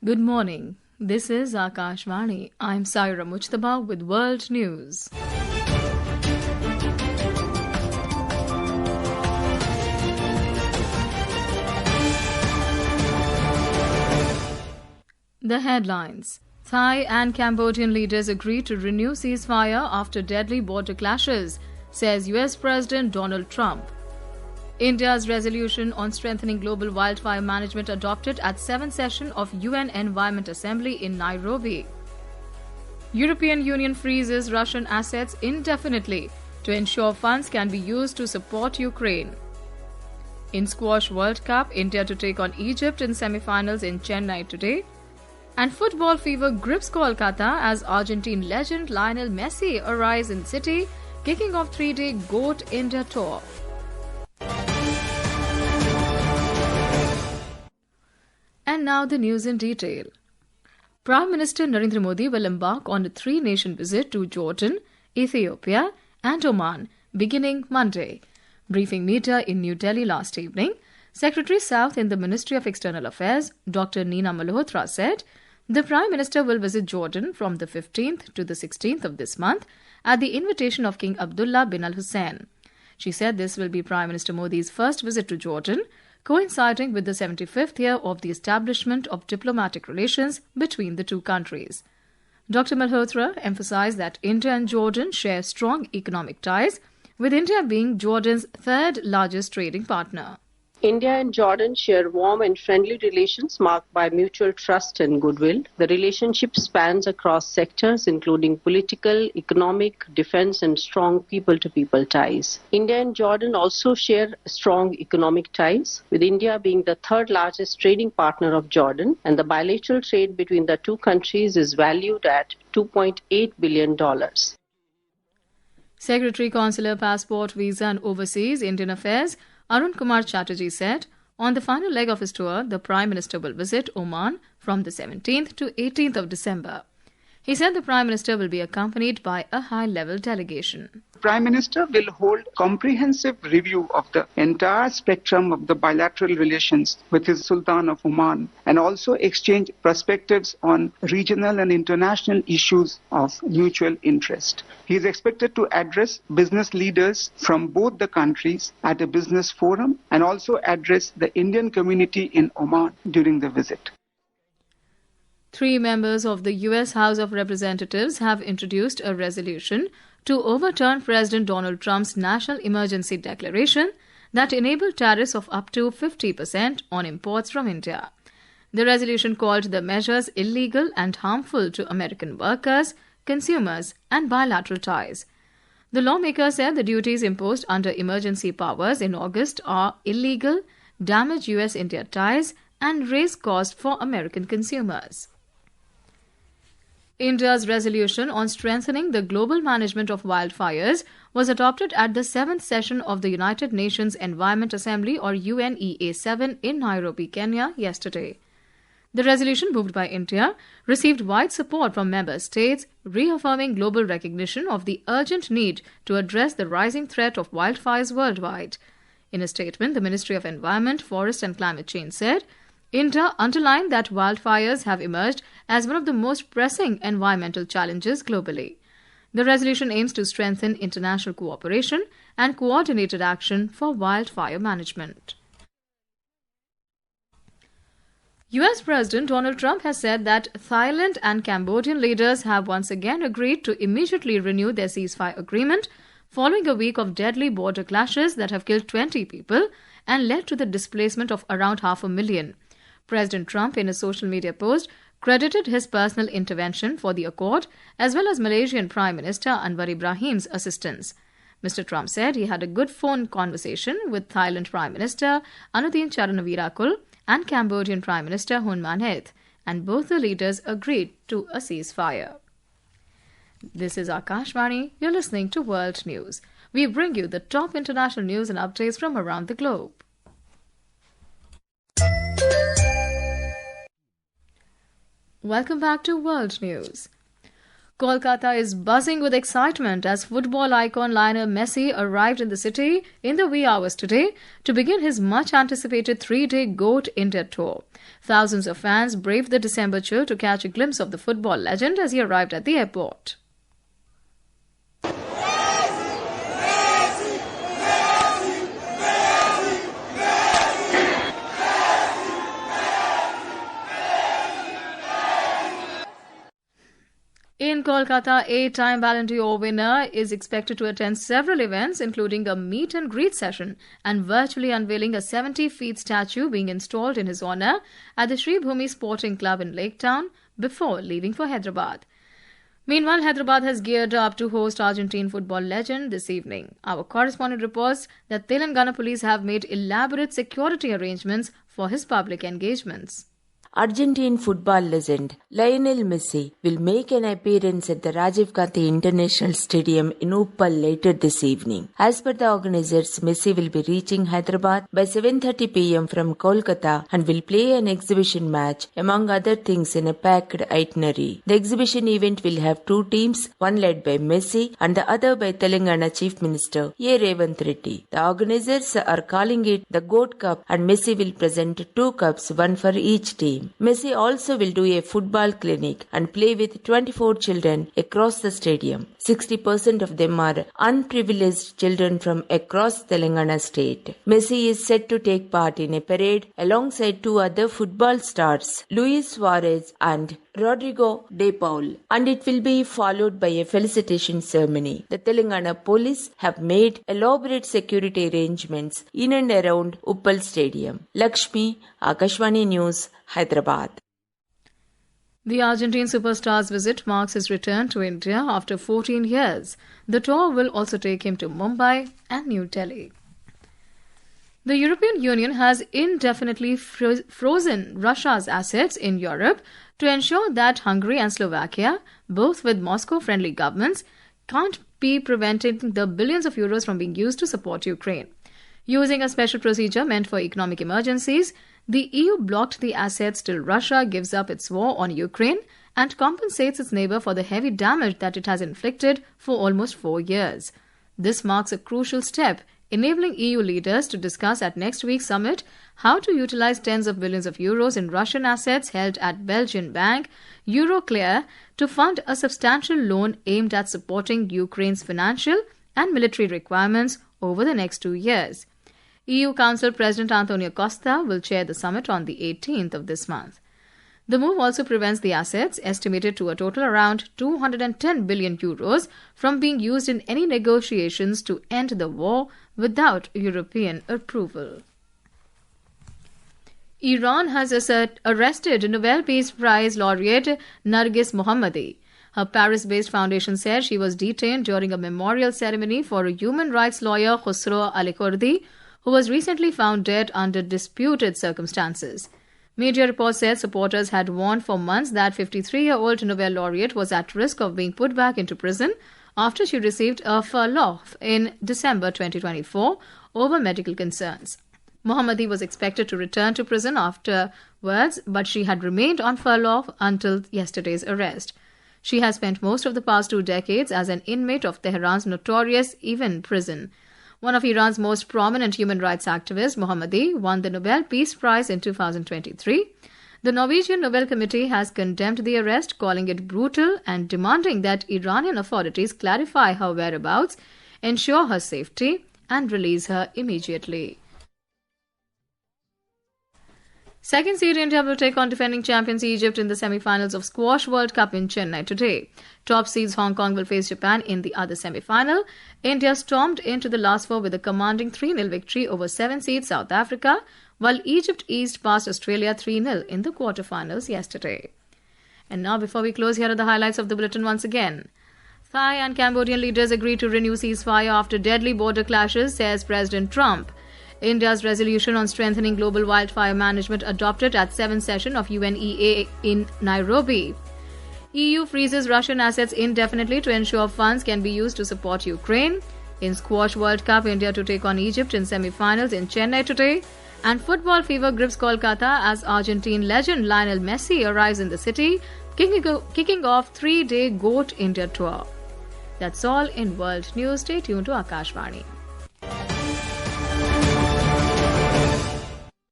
Good morning. This is Akashvani. I'm Saira Mujtaba with World News. The headlines. Thai and Cambodian leaders agree to renew ceasefire after deadly border clashes, says US President Donald Trump. India's resolution on strengthening global wildfire management adopted at 7th session of UN Environment Assembly in Nairobi. European Union freezes Russian assets indefinitely to ensure funds can be used to support Ukraine. In Squash World Cup, India to take on Egypt in semi-finals in Chennai today. And football fever grips Kolkata as Argentine legend Lionel Messi arrives in city, kicking off 3-day GOAT India tour. And now the news in detail. Prime Minister Narendra Modi will embark on a 3-nation visit to Jordan, Ethiopia and Oman beginning Monday. Briefing media in New Delhi last evening, Secretary South in the Ministry of External Affairs, Dr. Neena Malhotra said, the Prime Minister will visit Jordan from the 15th to the 16th of this month at the invitation of King Abdullah bin al-Hussein. She said this will be Prime Minister Modi's first visit to Jordan, coinciding with the 75th year of the establishment of diplomatic relations between the two countries. Dr. Malhotra emphasized that India and Jordan share strong economic ties, with India being Jordan's third largest trading partner. India and Jordan share warm and friendly relations marked by mutual trust and goodwill. The relationship spans across sectors including political, economic, defense and strong people-to-people ties. India and Jordan also share strong economic ties, with India being the third largest trading partner of Jordan, and the bilateral trade between the two countries is valued at $2.8 billion. Secretary Consular Passport, Visa and Overseas Indian Affairs Arun Kumar Chatterjee said, on the final leg of his tour, the Prime Minister will visit Oman from the 17th to 18th of December. He said the Prime Minister will be accompanied by a high-level delegation. Prime Minister will hold comprehensive review of the entire spectrum of the bilateral relations with his Sultan of Oman and also exchange perspectives on regional and international issues of mutual interest. He is expected to address business leaders from both the countries at a business forum and also address the Indian community in Oman during the visit. 3 members of the U.S. House of Representatives have introduced a resolution to overturn President Donald Trump's national emergency declaration that enabled tariffs of up to 50% on imports from India. The resolution called the measures illegal and harmful to American workers, consumers, and bilateral ties. The lawmakers said the duties imposed under emergency powers in August are illegal, damage U.S.-India ties, and raise costs for American consumers. India's resolution on strengthening the global management of wildfires was adopted at the 7th session of the United Nations Environment Assembly or UNEA7 in Nairobi, Kenya yesterday. The resolution moved by India received wide support from member states, reaffirming global recognition of the urgent need to address the rising threat of wildfires worldwide. In a statement, the Ministry of Environment, Forest and Climate Change said, India underlined that wildfires have emerged as one of the most pressing environmental challenges globally. The resolution aims to strengthen international cooperation and coordinated action for wildfire management. US President Donald Trump has said that Thailand and Cambodian leaders have once again agreed to immediately renew their ceasefire agreement following a week of deadly border clashes that have killed 20 people and led to the displacement of around 500,000. President Trump, in a social media post, credited his personal intervention for the accord, as well as Malaysian Prime Minister Anwar Ibrahim's assistance. Mr. Trump said he had a good phone conversation with Thailand Prime Minister Anutin Charanavirakul and Cambodian Prime Minister Hun Manet, and both the leaders agreed to a ceasefire. This is Akashvani. You're listening to World News. We bring you the top international news and updates from around the globe. Welcome back to World News. Kolkata is buzzing with excitement as football icon Lionel Messi arrived in the city in the wee hours today to begin his much-anticipated 3-day GOAT India tour. Thousands of fans braved the December chill to catch a glimpse of the football legend as he arrived at the airport. In Kolkata, 8-time Ballon d'Or winner is expected to attend several events, including a meet and greet session and virtually unveiling a 70-feet statue being installed in his honour at the Sri Bhumi Sporting Club in Lake Town before leaving for Hyderabad. Meanwhile, Hyderabad has geared up to host Argentine football legend this evening. Our correspondent reports that Telangana police have made elaborate security arrangements for his public engagements. Argentine football legend Lionel Messi will make an appearance at the Rajiv Gandhi International Stadium in Uppal later this evening. As per the organizers, Messi will be reaching Hyderabad by 7:30 p.m. from Kolkata and will play an exhibition match, among other things, in a packed itinerary. The exhibition event will have two teams, one led by Messi and the other by Telangana Chief Minister A. Revanth Reddy. The organizers are calling it the GOAT Cup, and Messi will present two cups, one for each team. Messi also will do a football clinic and play with 24 children across the stadium. 60% of them are unprivileged children from across Telangana state. Messi is set to take part in a parade alongside two other football stars, Luis Suarez and Rodrigo De Paul, and it will be followed by a felicitation ceremony. The Telangana police have made elaborate security arrangements in and around Uppal Stadium. Lakshmi, Akashvani News, Hyderabad. The Argentine superstar's visit marks his return to India after 14 years. The tour will also take him to Mumbai and New Delhi. The European Union has indefinitely frozen Russia's assets in Europe to ensure that Hungary and Slovakia, both with Moscow-friendly governments, can't be preventing the billions of euros from being used to support Ukraine. Using a special procedure meant for economic emergencies, the EU blocked the assets till Russia gives up its war on Ukraine and compensates its neighbour for the heavy damage that it has inflicted for almost 4 years. This marks a crucial step, enabling EU leaders to discuss at next week's summit how to utilize tens of billions of euros in Russian assets held at Belgian bank Euroclear to fund a substantial loan aimed at supporting Ukraine's financial and military requirements over the next 2 years. EU Council President Antonio Costa will chair the summit on the 18th of this month. The move also prevents the assets, estimated to a total around 210 billion euros, from being used in any negotiations to end the war without European approval. Iran has arrested Nobel Peace Prize laureate Nargis Mohammadi. Her Paris-based foundation said she was detained during a memorial ceremony for a human rights lawyer, Khosrow Alikordi, who was recently found dead under disputed circumstances. Media reports said supporters had warned for months that 53-year-old Nobel laureate was at risk of being put back into prison after she received a furlough in December 2024 over medical concerns. Mohammadi was expected to return to prison afterwards, but she had remained on furlough until yesterday's arrest. She has spent most of the past 2 decades as an inmate of Tehran's notorious Evin prison. One of Iran's most prominent human rights activists, Mohammadi, won the Nobel Peace Prize in 2023. The Norwegian Nobel Committee has condemned the arrest, calling it brutal and demanding that Iranian authorities clarify her whereabouts, ensure her safety, and release her immediately. Second seed India will take on defending champions Egypt in the semi-finals of Squash World Cup in Chennai today. Top seeds Hong Kong will face Japan in the other semi-final. India stormed into the last four with a commanding 3-0 victory over 7 seed South Africa, while Egypt eased past Australia 3-0 in the quarterfinals yesterday. And now, before we close, here are the highlights of the bulletin once again. Thai and Cambodian leaders agree to renew ceasefire after deadly border clashes, says President Trump. India's resolution on strengthening global wildfire management adopted at 7th session of UNEA in Nairobi. EU freezes Russian assets indefinitely to ensure funds can be used to support Ukraine. In Squash World Cup, India to take on Egypt in semi-finals in Chennai today. And football fever grips Kolkata as Argentine legend Lionel Messi arrives in the city, kicking off 3-day GOAT India tour. That's all in world news. Stay tuned to Akashvani.